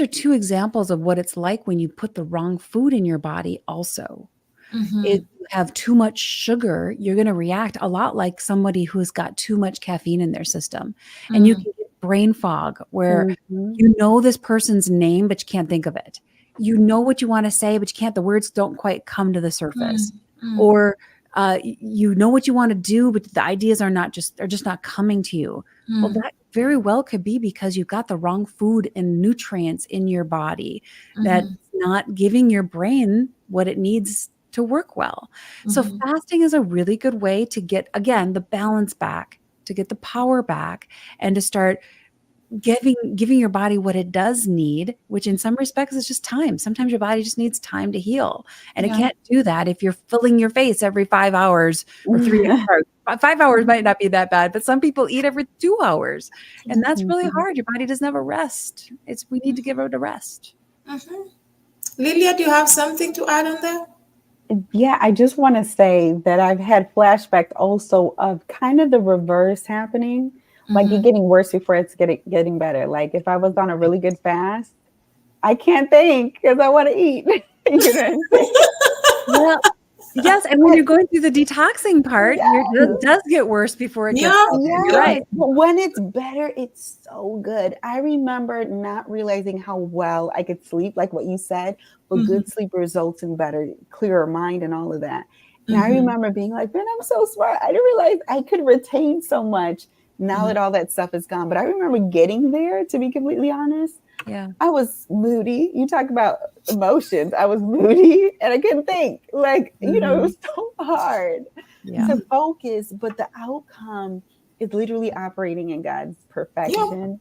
are two examples of what it's like when you put the wrong food in your body also. If you have too much sugar, you're going to react a lot like somebody who's got too much caffeine in their system. And you can get brain fog where you know this person's name, but you can't think of it. You know what you want to say, but you can't, the words don't quite come to the surface. Or you know what you want to do, but the ideas are just not coming to you. Well, that very well could be because you've got the wrong food and nutrients in your body that's not giving your brain what it needs to work well. So fasting is a really good way to get, again, the balance back, to get the power back, and to start giving your body what it does need, which in some respects is just time. Sometimes your body just needs time to heal, and it can't do that if you're filling your face every 5 hours or 3 hours. 5 hours might not be that bad, but some people eat every 2 hours, and that's really hard. Your body doesn't have a rest. We need to give it a rest. Lillia, do you have something to add on that? Yeah, I just want to say that I've had flashbacks also of kind of the reverse happening. Like you're getting worse before it's getting better. Like if I was on a really good fast, I can't think because I want to eat. You know what I'm saying? Well, yes, and when you're going through the detoxing part, it does get worse before it gets better. Yeah, Right. But when it's better, it's so good. I remember not realizing how well I could sleep, like what you said, but good sleep results in better, clearer mind and all of that. And I remember being like, man, I'm so smart. I didn't realize I could retain so much now that all that stuff is gone. But I remember getting there, to be completely honest. Yeah. I was moody. You talk about emotions. I was moody and I couldn't think. Like, you know, it was so hard to focus, but the outcome is literally operating in God's perfection.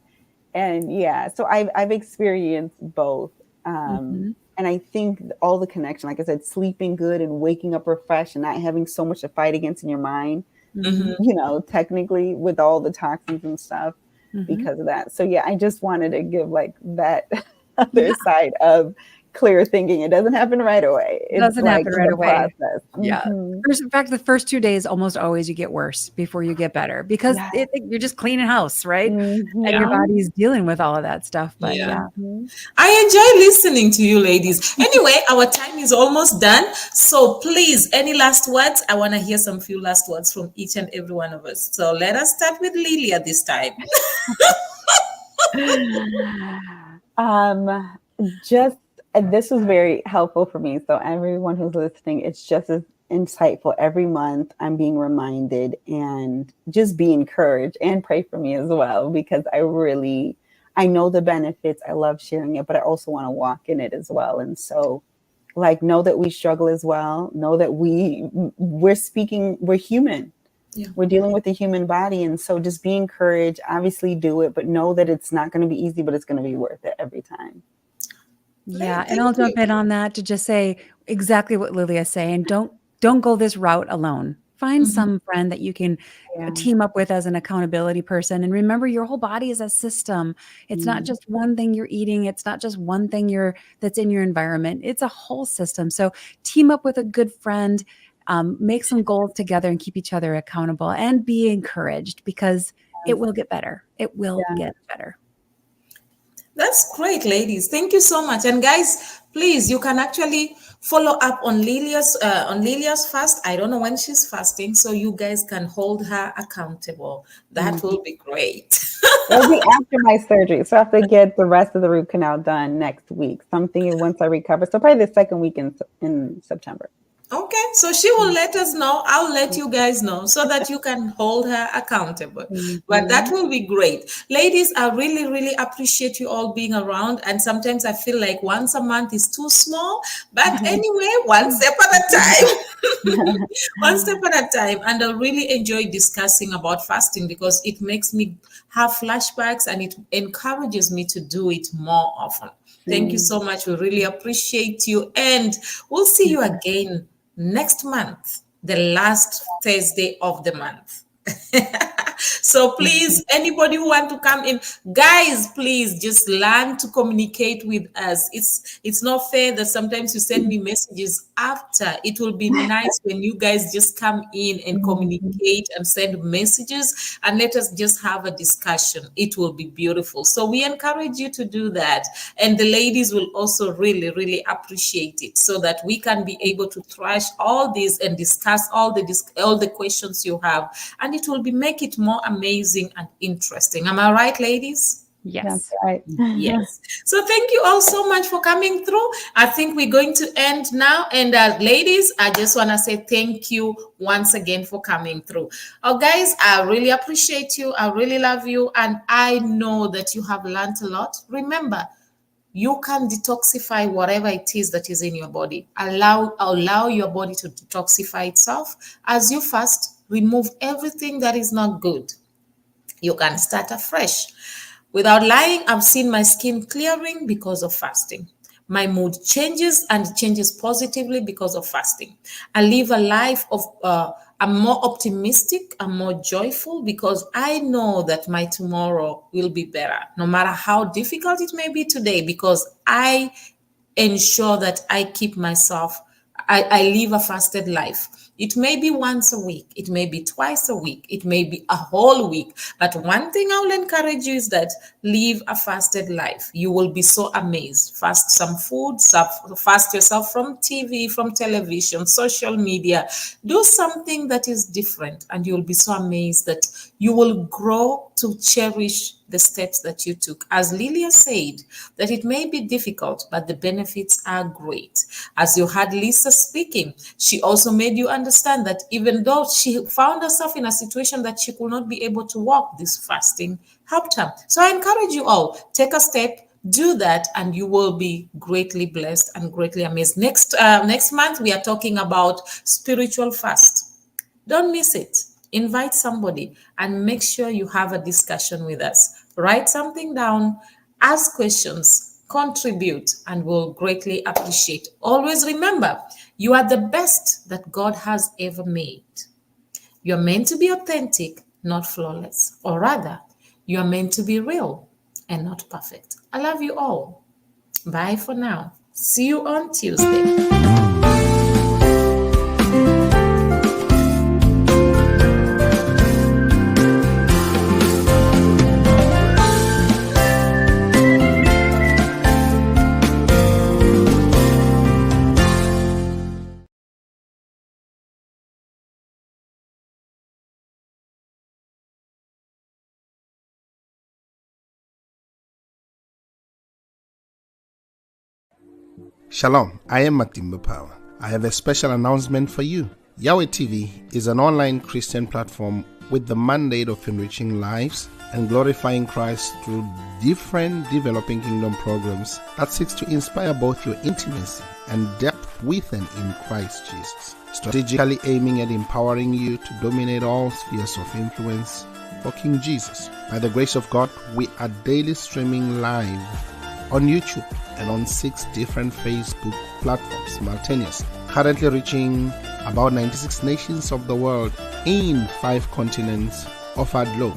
And so I've experienced both. And I think all the connection, like I said, sleeping good and waking up refreshed and not having so much to fight against in your mind, you know, technically with all the toxins and stuff because of that. So yeah, I just wanted to give like that other side of clear thinking. It doesn't happen right away. It doesn't happen right away. Process. Yeah. In fact, the first 2 days almost always you get worse before you get better because you're just cleaning house, right? And your body's dealing with all of that stuff. But I enjoy listening to you ladies. Anyway, our time is almost done. So please, any last words? I want to hear some few last words from each and every one of us. So let us start with Lillia this time. This was very helpful for me. So everyone who's listening, it's just as insightful. Every month I'm being reminded, and just be encouraged, and pray for me as well, because I know the benefits. I love sharing it, but I also want to walk in it as well. And so like, know that we struggle as well. Know that we're human. Yeah. We're dealing with the human body. And so just be encouraged, obviously do it, but know that it's not going to be easy, but it's going to be worth it every time. Yeah, and I'll jump in on that to just say exactly what Lillia is saying. Don't go this route alone. Find some friend that you can team up with as an accountability person. And remember, your whole body is a system. It's not just one thing you're eating. It's not just one thing that's in your environment. It's a whole system. So team up with a good friend, make some goals together, and keep each other accountable, and be encouraged, because it will get better. It will get better. That's great, ladies. Thank you so much. And guys, please, you can actually follow up on Lillia's fast. I don't know when she's fasting, so you guys can hold her accountable. That will be great. It'll be after my surgery, so I have to get the rest of the root canal done next week. Something once I recover. So probably the second week in September. Okay, so she will let us know. I'll let you guys know so that you can hold her accountable. But that will be great. Ladies, I really, really appreciate you all being around. And sometimes I feel like once a month is too small. But anyway, one step at a time. One step at a time. And I really enjoy discussing about fasting, because it makes me have flashbacks and it encourages me to do it more often. Thank you so much. We really appreciate you. And we'll see you again next month, the last Thursday of the month. So please, anybody who want to come in, guys, please just learn to communicate with us. It's not fair that sometimes you send me messages after. It will be nice when you guys just come in and communicate and send messages and let us just have a discussion. It will be beautiful. So we encourage you to do that. And the ladies will also really, really appreciate it, so that we can be able to thrash all this and discuss all the questions you have. And it will make it more amazing and interesting. Am I right, ladies? Yes. That's right. Yes. So thank you all so much for coming through. I think we're going to end now. And ladies, I just want to say thank you once again for coming through. Oh, guys, I really appreciate you. I really love you. And I know that you have learned a lot. Remember, you can detoxify whatever it is that is in your body. Allow your body to detoxify itself. As you fast, remove everything that is not good. You can start afresh. Without lying, I've seen my skin clearing because of fasting. My mood changes, and it changes positively because of fasting. I live a life of, I'm more optimistic, I'm more joyful, because I know that my tomorrow will be better, no matter how difficult it may be today, because I ensure that I keep myself, I live a fasted life. It may be once a week, it may be twice a week, it may be a whole week. But one thing I will encourage you is that live a fasted life. You will be so amazed. Fast some food, fast yourself from TV, from television, social media. Do something that is different, and you'll be so amazed that you will grow to cherish the steps that you took. As Lillia said, that it may be difficult, but the benefits are great. As you heard Lisa speaking, she also made you understand that even though she found herself in a situation that she could not be able to walk, this fasting helped her. So I encourage you all, take a step, do that, and you will be greatly blessed and greatly amazed. Next month, we are talking about spiritual fast. Don't miss it. Invite somebody and make sure you have a discussion with us. Write something down, ask questions, contribute, and we'll greatly appreciate. Always remember, you are the best that God has ever made. You're meant to be authentic, not flawless. Or rather, you're meant to be real and not perfect. I love you all. Bye for now. See you on Tuesday. Shalom, I am Matimba Power. I have a special announcement for you. Yahweh TV is an online Christian platform with the mandate of enriching lives and glorifying Christ through different developing kingdom programs that seeks to inspire both your intimacy and depth with and in Christ Jesus, strategically aiming at empowering you to dominate all spheres of influence for King Jesus. By the grace of God, we are daily streaming live on YouTube and on 6 different Facebook platforms simultaneously, currently reaching about 96 nations of the world in 5 continents of our globe.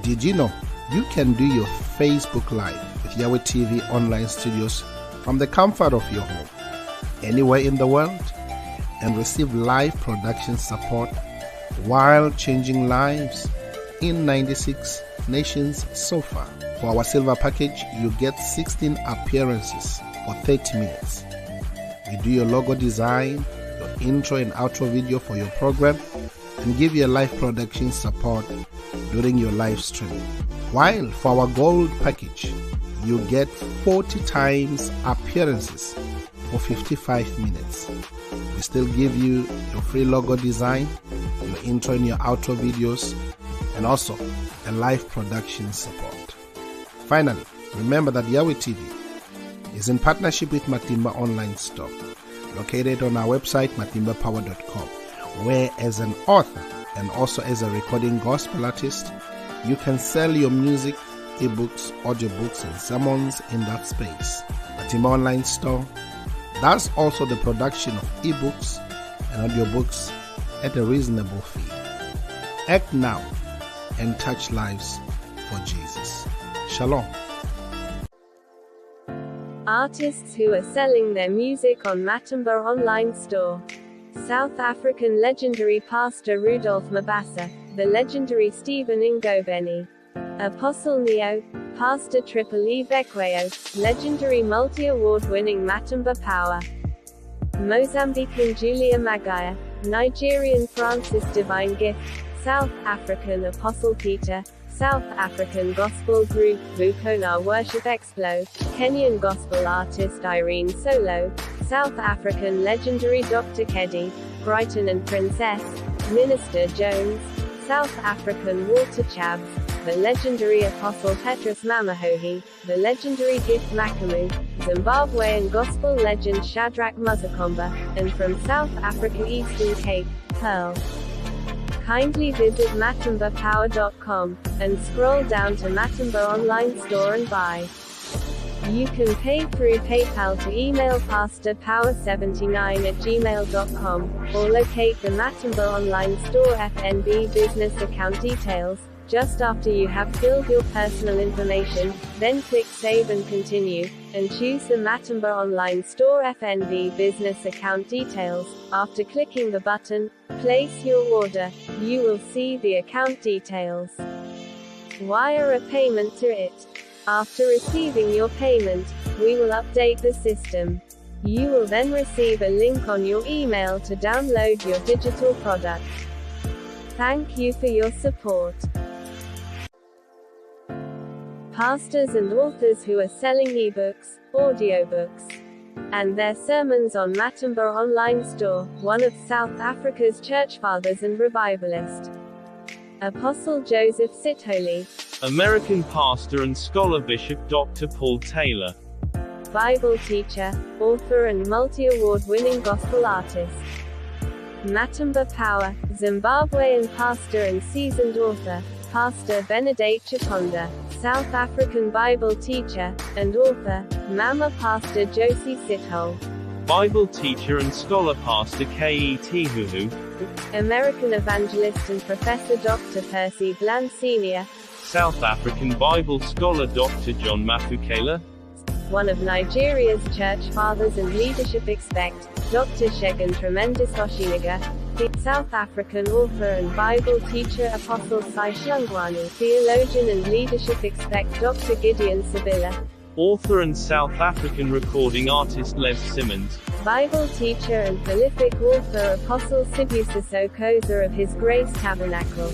Did you know you can do your Facebook Live with Yahweh TV online studios from the comfort of your home, anywhere in the world, and receive live production support while changing lives in 96 nations so far? For our silver package, you get 16 appearances for 30 minutes. We do your logo design, your intro and outro video for your program, and give you a live production support during your live stream. While for our gold package, you get 40 times appearances for 55 minutes. We still give you your free logo design, your intro and your outro videos, and also a live production support. Finally, remember that Yahweh TV is in partnership with Matimba Online Store, located on our website, matimbapower.com, where as an author and also as a recording gospel artist, you can sell your music, ebooks, audiobooks, and sermons in that space. Matimba Online Store does also the production of ebooks and audiobooks at a reasonable fee. Act now and touch lives for Jesus. Shalom. Artists who are selling their music on Matimba Online Store. South African legendary pastor Rudolph Mabasa, the legendary Stephen Ngobeni, Apostle Neo, Pastor Triple E Bekweyo, legendary multi-award-winning Matimba Power, Mozambican Julia Magaya, Nigerian Francis Divine Gift, South African Apostle Peter, South African gospel group Bukona Worship Explo, Kenyan gospel artist Irene Solo, South African legendary Dr. Keddy, Brighton and Princess, Minister Jones, South African Walter Chabs, the legendary Apostle Petrus Mamahohi, the legendary Gift Makamu, Zimbabwean gospel legend Shadrach Muzakomba, and from South Africa Eastern Cape, Pearl. Kindly visit matimbapower.com and scroll down to Matimba Online Store and buy. You can pay through PayPal to email pastorpower79@gmail.com, or locate the Matimba Online Store FNB business account details. Just after you have filled your personal information, then click Save and Continue, and choose the Matimba Online Store FNB business account details. After clicking the button, Place Your Order, you will see the account details. Wire a payment to it. After receiving your payment, we will update the system. You will then receive a link on your email to download your digital product. Thank you for your support. Pastors and authors who are selling ebooks, audiobooks, and their sermons on Matimba Online Store, one of South Africa's church fathers and revivalist, Apostle Joseph Sithole, American pastor and scholar Bishop Dr. Paul Taylor, Bible teacher, author and multi-award-winning gospel artist, Matimba Power, Zimbabwean pastor and seasoned author, Pastor Benedict Chiponda, South African Bible teacher, and author, Mama Pastor Josie Sithole, Bible teacher and scholar Pastor K.E.T. Huhu, American evangelist and professor Dr. Percy Bland Sr., South African Bible scholar Dr. John Mafukela, one of Nigeria's church fathers and leadership expect, Dr. Shegun Tremendous Oshinaga, the South African author and Bible teacher Apostle Sai Shlungwani, theologian and leadership expect Dr. Gideon Sabila, author and South African recording artist Lev Simmons, Bible teacher and prolific author Apostle Sibusiso Koza of His Grace Tabernacle,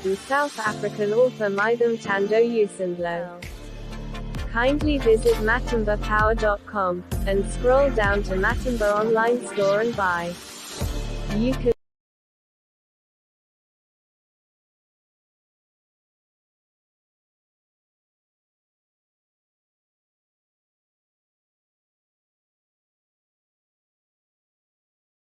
and South African author Mitham Tando Usandlo. Kindly visit matimbapower.com and scroll down to Matimba Online Store and buy. You can